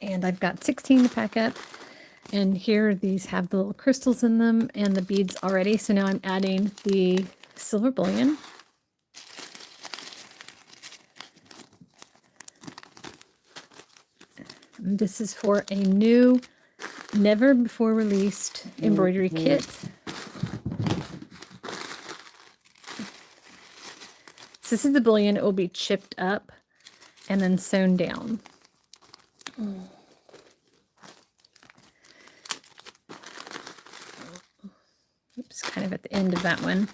And I've got 16 to pack up. And here, these have the little crystals in them and the beads already. So now I'm adding the silver bullion. And this is for a new, never before released embroidery kit. So this is the bullion. It will be chipped up and then sewn down. Oops, kind of at the end of that one.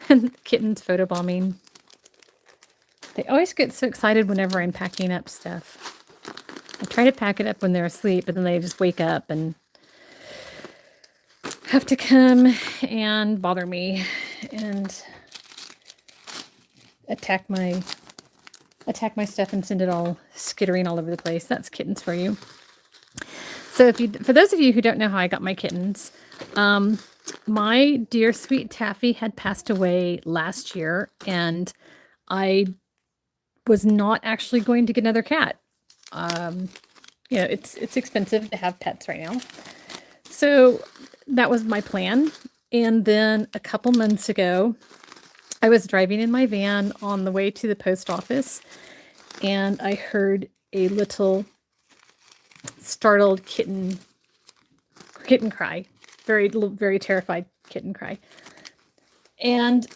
And kittens photobombing. They always get so excited whenever I'm packing up stuff. I try to pack it up when they're asleep, but then they just wake up and have to come and bother me and attack my stuff and send it all skittering all over the place. That's kittens for you. So for those of you who don't know how I got my kittens, my dear sweet Taffy had passed away last year, and I was not actually going to get another cat. It's expensive to have pets right now. So that was my plan. And then a couple months ago, I was driving in my van on the way to the post office, and I heard a little startled kitten cry. Very terrified kitten cry. And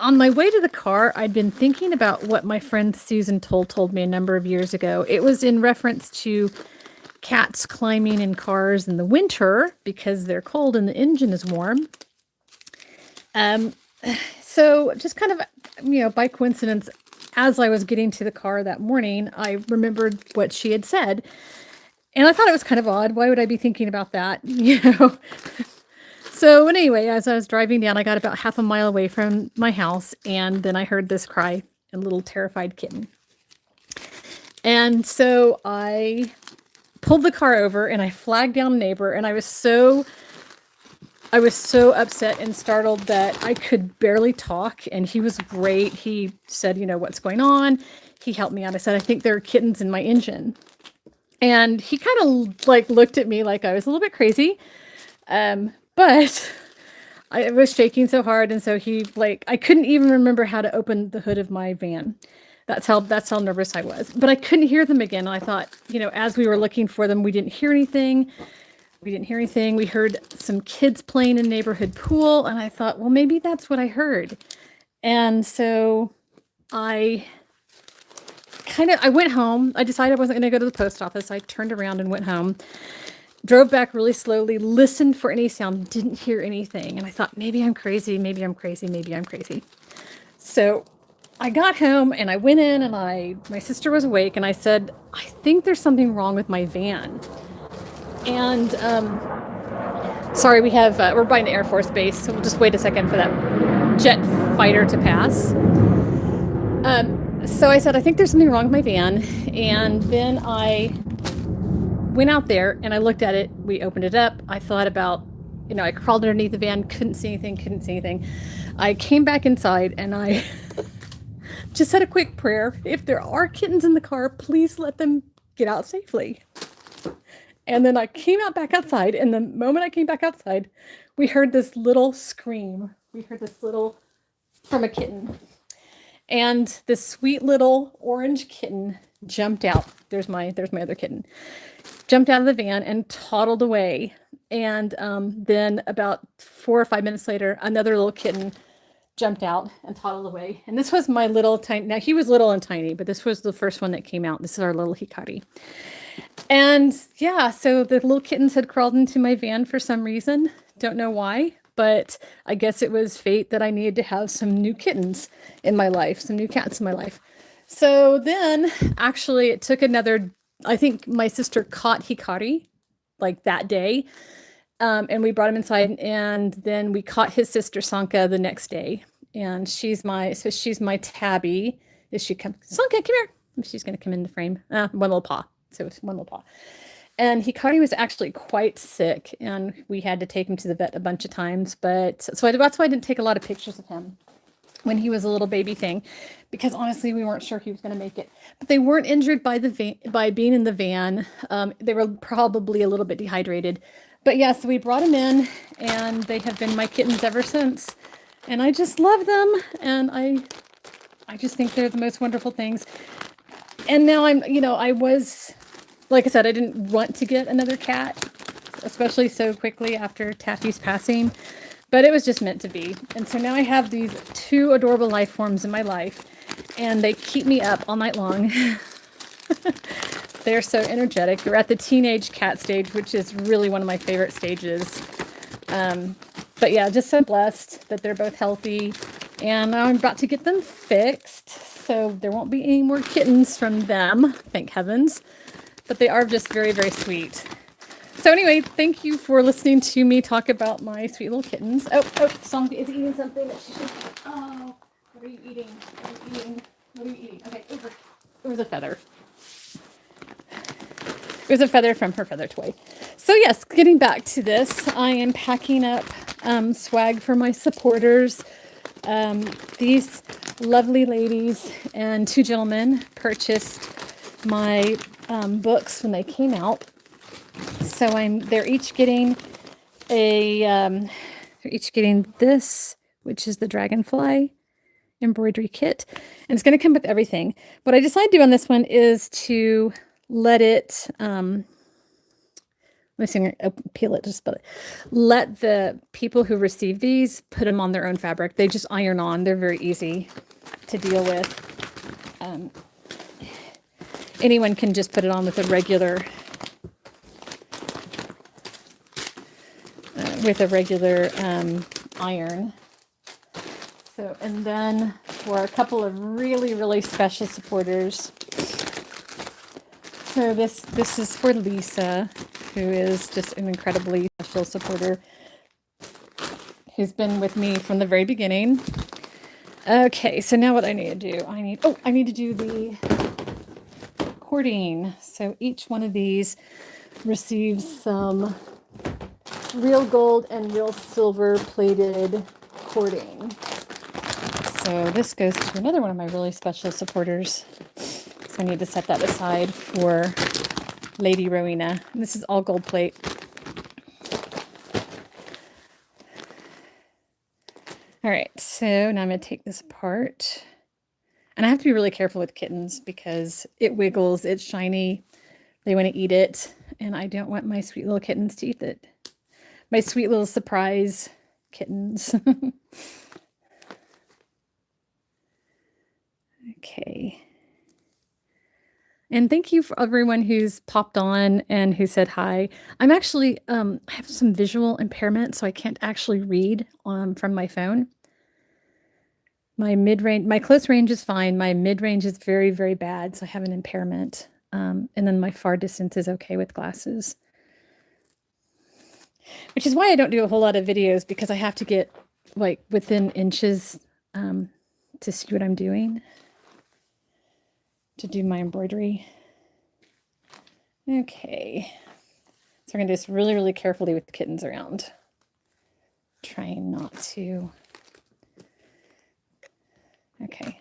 on my way to the car, I'd been thinking about what my friend Susan told me a number of years ago. It was in reference to cats climbing in cars in the winter because they're cold and the engine is warm. So just kind of, by coincidence, as I was getting to the car that morning, I remembered what she had said. And I thought it was kind of odd. Why would I be thinking about that? So anyway, as I was driving down, I got about half a mile away from my house, and then I heard this cry, a little terrified kitten. And so I pulled the car over and I flagged down a neighbor, and I was so upset and startled that I could barely talk. And he was great. He said, what's going on? He helped me out. I said, I think there are kittens in my engine. And he kind of looked at me like I was a little bit crazy. But I was shaking so hard. And so I couldn't even remember how to open the hood of my van. That's how nervous I was. But I couldn't hear them again. And I thought, as we were looking for them, we didn't hear anything. We heard some kids playing in a neighborhood pool. And I thought, well, maybe that's what I heard. And so I went home. I decided I wasn't going to go to the post office. I turned around and went home, drove back really slowly, listened for any sound, didn't hear anything. And I thought, maybe I'm crazy. So I got home and I went in, and my sister was awake, and I said, I think there's something wrong with my van. And sorry, we're by an Air Force base, so we'll just wait a second for that jet fighter to pass. So I said, I think there's something wrong with my van. And then I went out there and I looked at it. We opened it up. I thought about, I crawled underneath the van, couldn't see anything. I came back inside and I just said a quick prayer. If there are kittens in the car, please let them get out safely. And then I came back outside. And the moment I came back outside, we heard this little scream. From a kitten. And this sweet little orange kitten jumped out. There's my other kitten. Jumped out of the van and toddled away. And then about 4 or 5 minutes later, another little kitten jumped out and toddled away. And this was my little tiny. Now he was little and tiny, but this was the first one that came out. This is our little Hikari. And yeah, so the little kittens had crawled into my van for some reason. Don't know why. But I guess it was fate that I needed to have some new kittens in my life, some new cats in my life. So then, actually, it took another. I think my sister caught hikari like that day, and we brought him inside, and then we caught his sister Sanka the next day, and she's my tabby. Is she come? Sanka, come here. She's gonna come in the frame. One little paw. So it's one little paw. And Hikari was actually quite sick, and we had to take him to the vet a bunch of times. But that's why I didn't take a lot of pictures of him when he was a little baby thing, because honestly, we weren't sure he was going to make it. But they weren't injured by by being in the van. They were probably a little bit dehydrated. But yeah, so we brought him in, and they have been my kittens ever since. And I just love them, and I just think they're the most wonderful things. And now I was, like I said, I didn't want to get another cat, especially so quickly after Taffy's passing, but it was just meant to be. And so now I have these two adorable life forms in my life, and they keep me up all night long. They're so energetic. We're at the teenage cat stage, which is really one of my favorite stages. But yeah, just so blessed that they're both healthy, and I'm about to get them fixed, so there won't be any more kittens from them, thank heavens. But they are just very, very sweet. So anyway, thank you for listening to me talk about my sweet little kittens. Oh, Song is eating something that she should. Oh, what are you eating? What are you eating? What are you eating? Okay, over. It was a feather. It was a feather from her feather toy. So yes, getting back to this, I am packing up swag for my supporters. These lovely ladies and two gentlemen purchased my books when they came out. So they're each getting this, which is the dragonfly embroidery kit, and it's going to come with everything. What I decided to do on this one is to let it let me see, peel it, just but let the people who receive these put them on their own fabric. They just iron on. They're very easy to deal with. Anyone can just put it on with a regular iron. So, and then for a couple of really, really special supporters. So this is for Lisa, who is just an incredibly special supporter, who's been with me from the very beginning. Okay, so now what I need to do, I need to do the cording. So each one of these receives some real gold and real silver plated cording. So this goes to another one of my really special supporters. So I need to set that aside for Lady Rowena. And this is all gold plate. All right, so now I'm going to take this apart. And I have to be really careful with kittens because it wiggles, it's shiny, they want to eat it, and I don't want my sweet little kittens to eat it. My sweet little surprise kittens. Okay. And thank you for everyone who's popped on and who said hi. I'm actually, I have some visual impairment, so I can't actually read from my phone. My mid-range, my close range is fine. My mid-range is very, very bad, so I have an impairment. And then my far distance is okay with glasses. Which is why I don't do a whole lot of videos, because I have to get like within inches to see what I'm doing, to do my embroidery. Okay. So we're going to do this really, really carefully with the kittens around. Trying not to. Okay.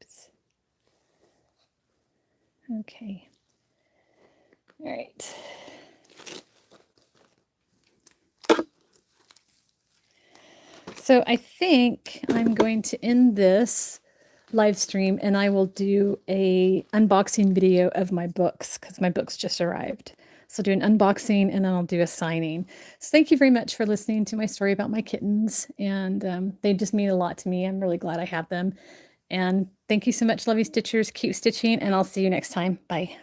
Oops. Okay. All right. So I think I'm going to end this live stream, and I will do a unboxing video of my books because my books just arrived. So I'll do an unboxing and then I'll do a signing. So thank you very much for listening to my story about my kittens, and they just mean a lot to me. I'm really glad I have them. And thank you so much, Lovey Stitchers. Keep stitching, and I'll see you next time. Bye.